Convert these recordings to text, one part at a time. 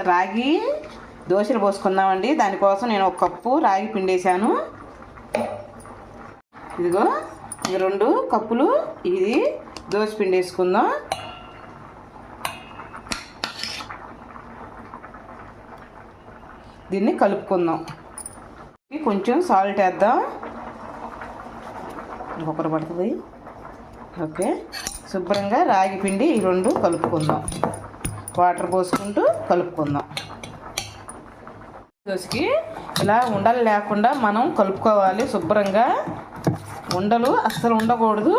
రాగి దోశలు పోసుకుందామండి. దానికోసం నేను 1 కప్పు రాగి పిండి వేసాను. ఇదిగో 2 కప్పులు ఇది దోశ పిండి వేసుకుందాం. దీన్ని కలుపుకుందాం. కొంచెం సాల్ట్ వేద్దాం, ఇంకొకరు పడుతుంది. ఓకే, శుభ్రంగా రాగి పిండి ఈ 2 కలుపుకుందాం. వాటర్ పోసుకుంటూ కలుపుకుందాం. దోశకి ఇలా ఉండలు లేకుండా మనం కలుపుకోవాలి శుభ్రంగా. ఉండలు అస్సలు ఉండకూడదు,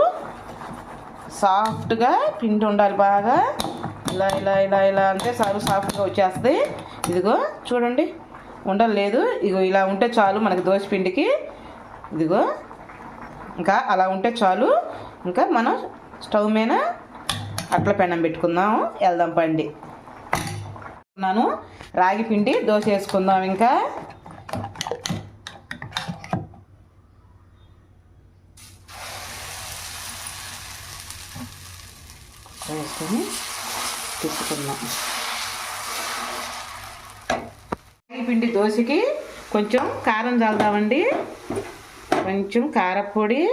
సాఫ్ట్గా పిండి ఉండాలి బాగా. ఇలా ఇలా ఇలా ఇలా అంటే చాలు, సాఫ్ట్గా వచ్చేస్తుంది. ఇదిగో చూడండి, ఉండలు లేదు. ఇగో ఇలా ఉంటే చాలు మనకి దోశ పిండికి. ఇదిగో ఇంకా అలా ఉంటే చాలు. ఇంకా మనం స్టవ్ మీద అట్ల పెనం పెట్టుకుందాం. వెళ్దాం పండి. నాను రాగి పిండి దోశ వేసుకుందాం. ఇంకా వేసుకొని తీసుకుందాం. రాగి పిండి దోశకి కొంచెం కారం చల్లుదామండి. కొంచెం కారపొడి,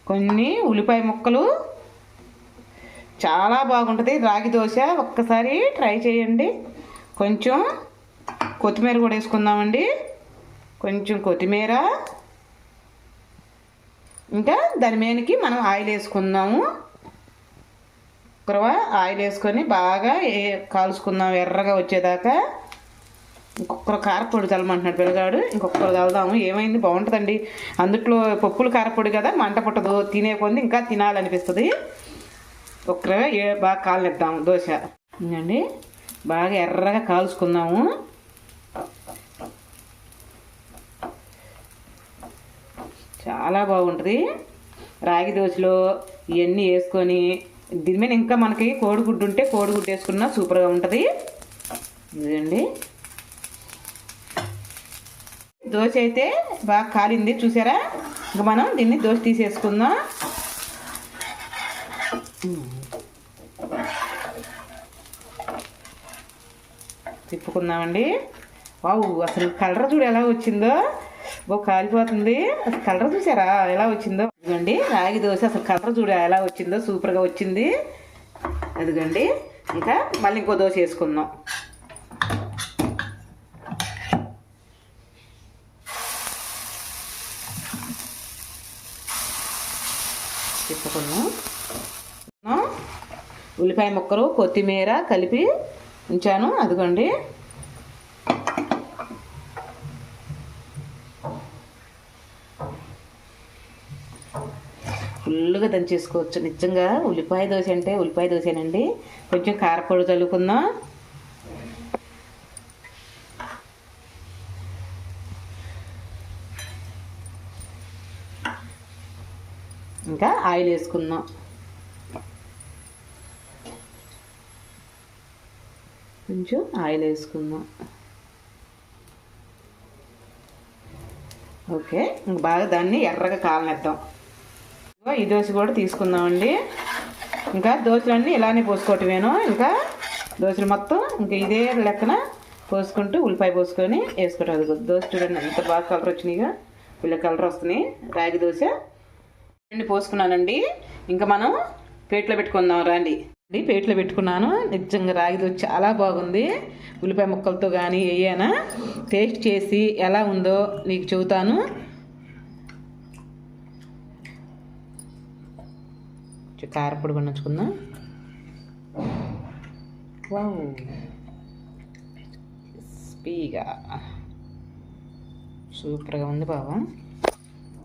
కొన్ని ఉల్లిపాయ ముక్కలు. చాలా బాగుంటుంది రాగి దోశ, ఒక్కసారి ట్రై చేయండి. కొంచెం కొత్తిమీర కూడా వేసుకుందామండి. కొంచెం కొత్తిమీర, ఇంకా దాని మీదకి మనం ఆయిల్ వేసుకుందాము. ఆయిల్ వేసుకొని బాగా కాల్చుకుందాం ఎర్రగా వచ్చేదాకా. ఇంకొకరు కారపొడి చల్లమంటున్నాడు పిల్లగాడు. ఇంకొకరు చల్దాము. ఏమైంది, బాగుంటుందండి. అందుట్లో పప్పులు కారపొడి కదా, మంట పుట్టదు. తినే కొంది ఇంకా తినాలనిపిస్తుంది. ఒక్కరే బాగా కాలనిద్దాము దోశ. ఇంకండి బాగా ఎర్రగా కాల్చుకుందాము. చాలా బాగుంటుంది రాగి దోశలో ఇవన్నీ వేసుకొని. దీని మీద ఇంకా మనకి కోడిగుడ్డు ఉంటే కోడిగుడ్డు వేసుకున్నా సూపర్గా ఉంటుంది. ఇదండి దోశ అయితే బాగా కాలింది చూసారా. ఇంకా మనం దీన్ని దోశ తీసేసుకుందాం. తిప్పుకుందామండి. వావ్, అసలు కలర్ చూడు ఎలా వచ్చిందో. కాలిపోతుంది. అసలు కలర్ చూసారా ఎలా వచ్చిందో. అదిగండి రాగి దోశ అసలు కలర్ చూడ ఎలా వచ్చిందో, సూపర్గా వచ్చింది. అదిగండి ఇంకా మళ్ళీ ఇంకో దోశ వేసుకుందాం. తిప్పుకున్నాం. ఉల్లిపాయ ముక్కలు, కొత్తిమీర కలిపి ఉంచాను. అదిగోండి ఫుల్గా దంచేసుకోవచ్చు. నిజంగా ఉల్లిపాయ దోశ అంటే ఉల్లిపాయ దోశనండి. కొంచెం కారపొడి చల్లుకుందాం. ఇంకా ఆయిల్ వేసుకుందాం. కొంచెం ఆయిల్ వేసుకుందాం. ఓకే, ఇంక బాగా దాన్ని ఎర్రగా కాలనిద్దాం. ఈ దోశ కూడా తీసుకుందామండి. ఇంకా దోశలన్నీ ఇలానే పోసుకోవటమేను. ఇంకా దోశలు మొత్తం ఇంకా ఇదే లెక్కన పోసుకుంటూ ఉల్లిపాయ పోసుకొని వేసుకోవటం. అది దోశ చూడండి ఎంత బాగా కలర్ వచ్చినాయిగా, వీళ్ళ కలర్ వస్తున్నాయి. రాగి దోశ రెండు పోసుకున్నానండి. ఇంకా మనం ప్లేట్లో పెట్టుకుందాం రండి. ప్లేట్లో పెట్టుకున్నాను. నిజంగా రాగి దోశ చాలా బాగుంది. ఉల్లిపాయ ముక్కలతో కానీ ఏయైనా టేస్ట్ చేసి ఎలా ఉందో నీకు చెబుతాను. కారపొడి కొనుక్కుందాం. వావ్, క్రిస్పీగా సూపర్గా ఉంది బాబా.